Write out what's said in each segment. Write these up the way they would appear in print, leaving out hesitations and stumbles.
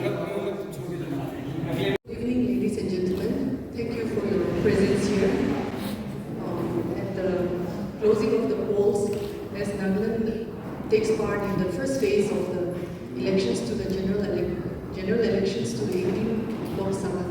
Good evening, ladies and gentlemen. Thank you for your presence here. At the closing of the polls, as Nagaland takes part in the first phase of the elections to the general elections to the 18th Lok Sabha.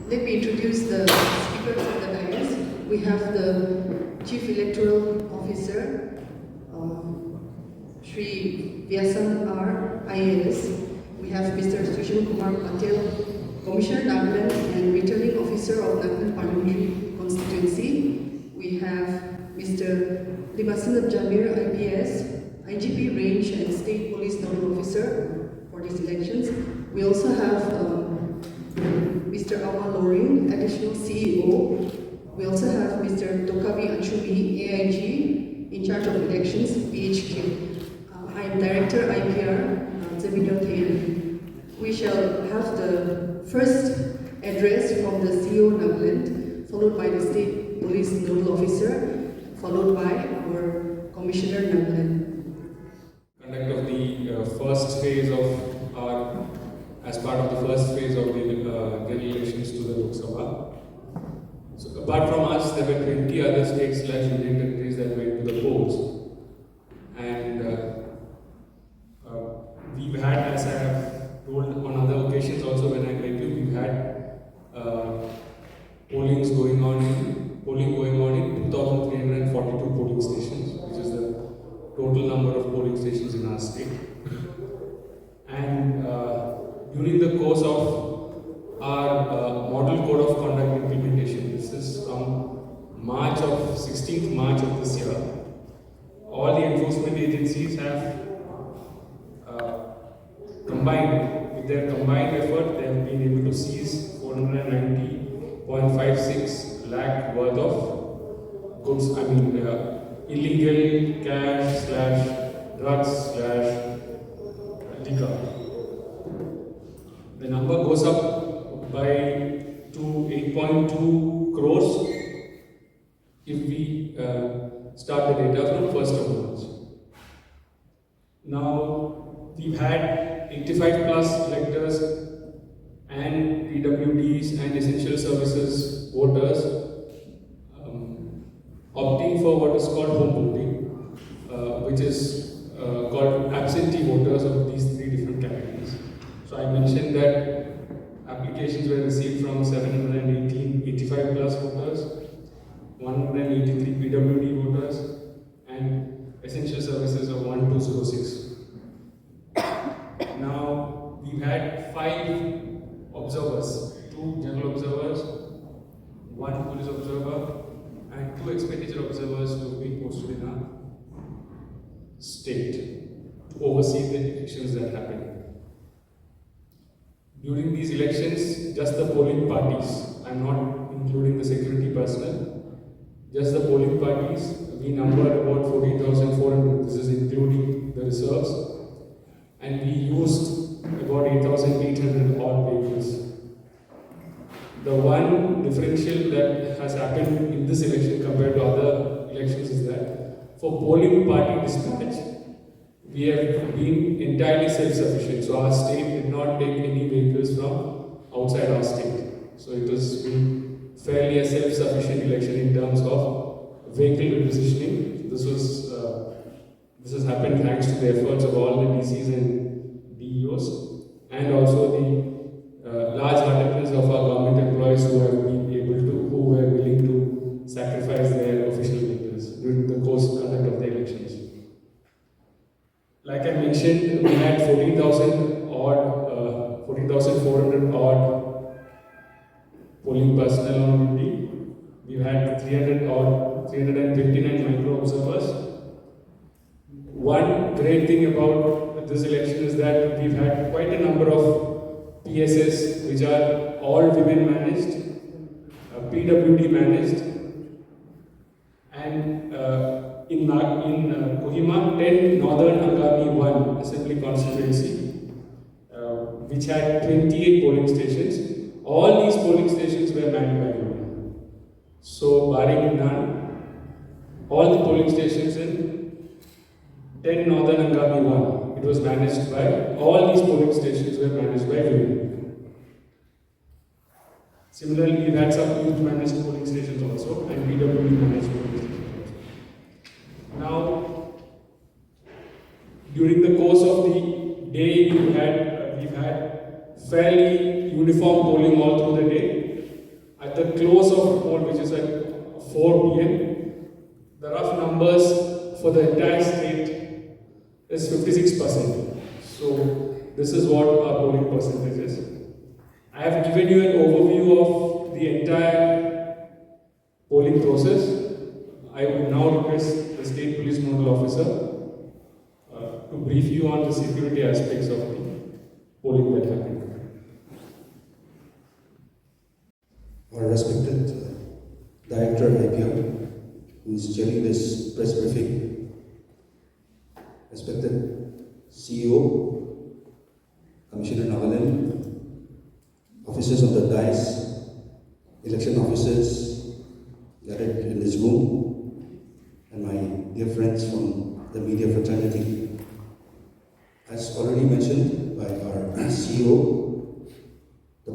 Let me introduce the speakers of the dais. We have the Chief Electoral Officer, Shri Vyasan R. IAS. We have Mr. Sushan Kumar Patel, Commissioner Nagaland and Returning Officer of Nagaland Parliamentary Constituency. We have Mr. Limasinab Jamir IPS, IGP Range and State Police Nodal Officer for these elections. We also have Mr. Awa Loring, Additional CEO. We also have Mr. Tokavi Achumi, AIG, in charge of elections, BHQ. I am Director IPR, Zebidon Taylor. We shall have the first address from the CEO Nagaland, followed by the State Police Nodal Officer, followed by our Commissioner Nagaland. Conduct of the first phase of our, as part of the first phase of the general elections to the Lok Sabha. So apart from us, there were 20 other states/union territories that went to the polls, and we've had, as I have told on other occasions also when I met you, we've had polling going on in 2,342 polling stations, which is the total number of polling stations in our state. And during the course of our model code of conduct implementation, this is from 16th March of this year, all the enforcement agencies have with their combined effort, they have been able to seize 490.56 lakh worth of goods, illegal cash / drugs / liquor. The number goes up to 8.2 crores if we start the data from 1st of March. Now, we've had 85 plus electors and PWDs and essential services voters opting for what is called home voting, which is called absentee voters of these three different categories. So I mentioned that applications were received from 785 plus voters, 183 PWD voters, and essential services of 1206. Now, we've had 5 observers, 2 general observers, 1 police observer, and 2 expenditure observers who have been posted in our state to oversee the elections that happen. During these elections, just the polling parties, I'm not including the security personnel, just the polling parties, we numbered about 14,400, this is including the reserves. And we used about 8,800 odd vehicles. The one differential that has happened in this election compared to other elections is that for polling party dispatch, we have been entirely self-sufficient. So our state did not take any vehicles from outside our state. So it has been fairly a self-sufficient election in terms of vehicle repositioning. This has happened thanks to the efforts of all the DCs and DEOs, and also the large heartedness of our government employees who were willing to sacrifice their official vehicles during the conduct of the elections. Like I mentioned, we had 14,400 odd polling personnel on duty. We had 329 micro observers. One great thing about this election is that we've had quite a number of PSS which are all women managed, PWD managed, and in Kohima, 10 Northern Angami 1 Assembly Constituency, which had 28 polling stations. All these polling stations were manned by women. So, barring none, all the polling stations in 10 Northern Angami 1 it was managed by, all these polling stations were managed by women. Similarly, we had some youth managed polling stations also, and PWD managed polling stations also. Now, during the course of the day, we've had fairly uniform polling all through the day. At the close of the poll, which is at 4 p.m., the rough numbers for the entire state is 56%. So this is what our polling percentage is. I have given you an overview of the entire polling process. I would now request the State Police Nodal Officer to brief you on the security aspects of the polling that happened. Our respected Director IPR, who is chairing this press briefing, respected CEO, Commissioner Nagaland, officers of the DICE, election officers gathered in this room, and my dear friends from the media fraternity. As already mentioned by our CEO, the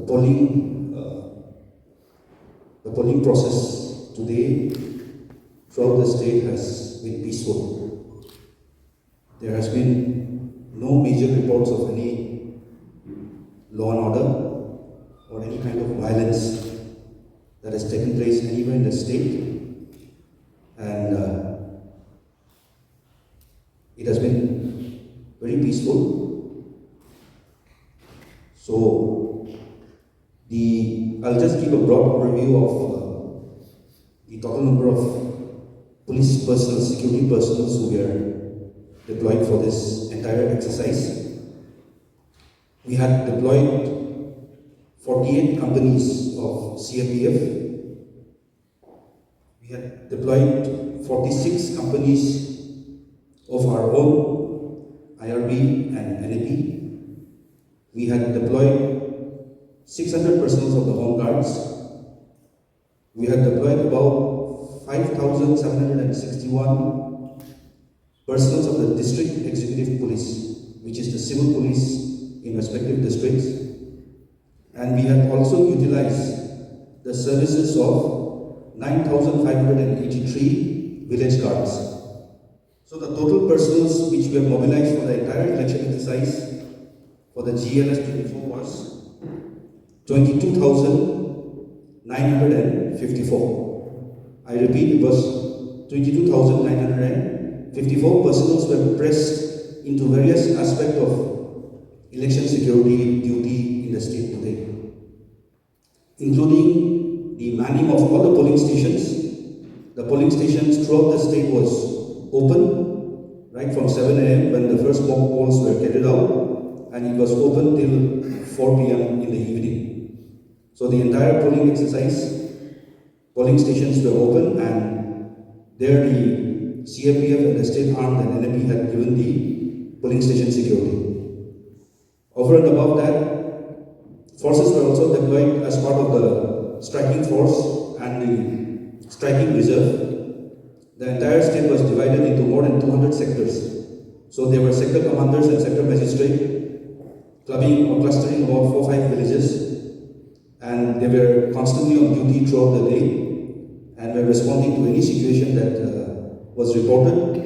polling process today throughout the state has been peaceful. There has been no major reports of any law and order or any kind of violence that has taken place anywhere in the state, and it has been very peaceful. So I'll just give a broad overview of the total number of police personnel, security personnel who were deployed for this entire exercise. We had deployed 48 companies of CRPF. We had deployed 46 companies of our own IRB and NAP. We had deployed 600 personnel of the Home Guards. We had deployed about 5,761 personnel of the District Executive Police, which is the civil police in respective districts. And we had also utilized the services of 9,583 village guards. So the total personnel which were mobilized for the entire election exercise for the GLS 24 was 22,954. I repeat, it was 22,954 personnel were pressed into various aspects of election security duty in the state today, including the manning of all the polling stations. The polling stations throughout the state was open right from 7 a.m. when the first mock polls were carried out, and it was open till 4 p.m. in the evening. So the entire polling exercise, polling stations were open, and there the CRPF and the state armed and NAP had given the polling station security. Over and above that, forces were also deployed as part of the striking force and the striking reserve. The entire state was divided into more than 200 sectors. So there were sector commanders and sector magistrates clubbing or clustering about 4-5 villages, and they were constantly on duty throughout the day and were responding to any situation that was reported,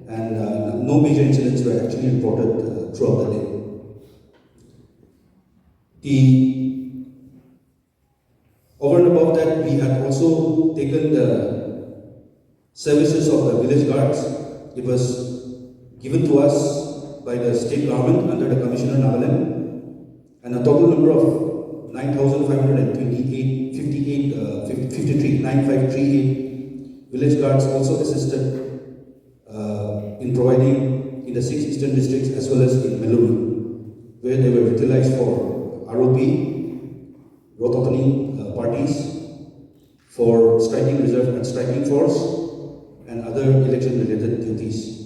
and no major incidents were actually reported throughout the day. Over and above that, we had also taken the services of the village guards. It was given to us by the state government under the Commissioner Nagaland, and a total number of 9,538 village guards also assisted in providing in the 6 eastern districts as well as in Meluru, where they were utilized for ROP, road opening parties, for striking reserve and striking force, and other election-related duties.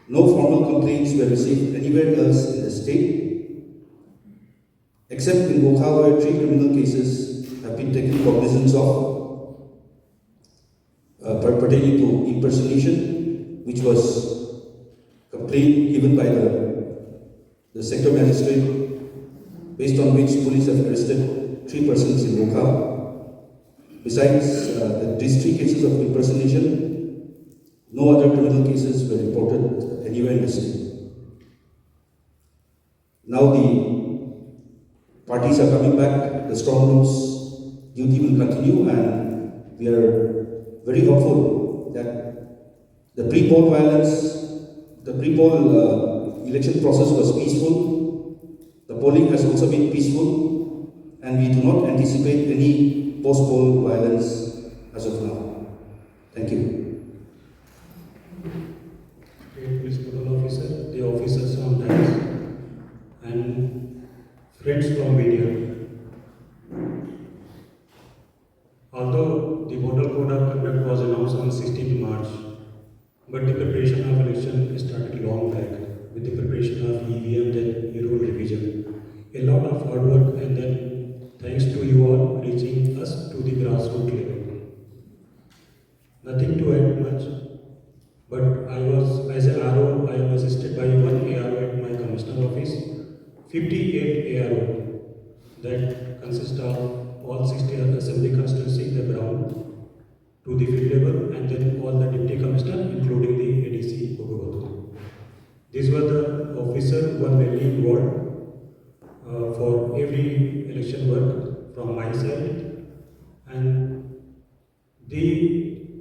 No formal complaints were received anywhere else in the state, except in Bhokal, where 3 criminal cases have been taken cognizance of pertaining to impersonation, which was claim given by the sector magistrate, based on which police have arrested 3 persons in Wokha. Besides the these 3 cases of impersonation, no other criminal cases were reported anywhere in the state. Now the parties are coming back, the strong rooms duty will continue, and we are very hopeful that the pre-poll violence, the pre-poll election process was peaceful, the polling has also been peaceful, and we do not anticipate any post-poll violence as of now. Thank you. State Police Nodal Officer, the officers on dais, and friends from media. Although the model code of conduct was announced on 16th March, but the preparation of election started long back with the preparation of EVM, then e-roll revision. A lot of hard work, and then thanks to you all reaching us to the grassroots level. Nothing to add much, but as an RO, I am assisted by one ARO at my commissioner office, 58 ARO that consists of all 60 assembly constituency, the ground to the field level, and then all the deputy commissioner, including the ADC Bogobatu. These were the officers who were mainly involved for every election work from my side, and the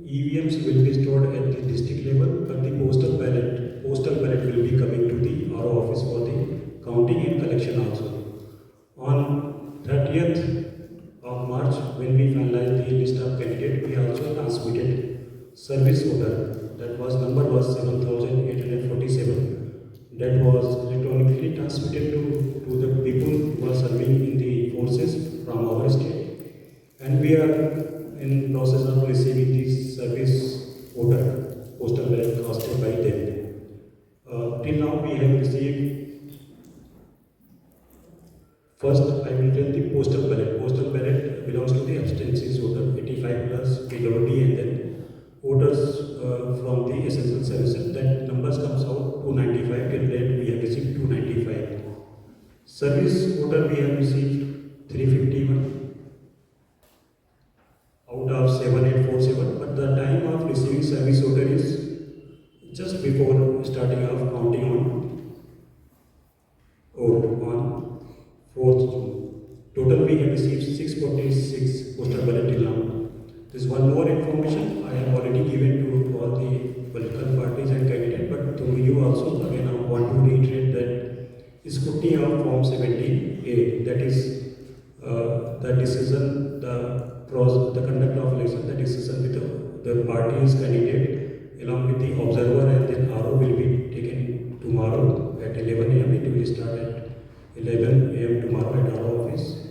EVMs will be stored at the district level, but the postal ballot will be coming to the RO office for the counting and collection also. On 30th of March, when we finalized the list of candidates, we also transmitted service order. That was number was 7,847. That was electronically transmitted to the people who are serving in the forces from our state, and we are in process of receiving this service order, postal ballot costed by them. Till now we have received, first I will tell the postal ballot. Postal ballot belongs to the abstentions order, 85 plus majority, and then orders from the essential services, that numbers comes out 295, till date we have received 295. Service order we have received 351 out of 7847, but the time of receiving service order is just before starting of counting on vote on 4th June. Total we have received 646 postal ballot till now. There is one more information I have already given to all the political parties and candidates, but to you also again I want to reiterate that scrutiny of Form 17A, that is the decision, the conduct of election, the decision with the party's candidate along with the observer, and then RO will be taken tomorrow at 11 a.m. It will start at 11 a.m. tomorrow at RO office.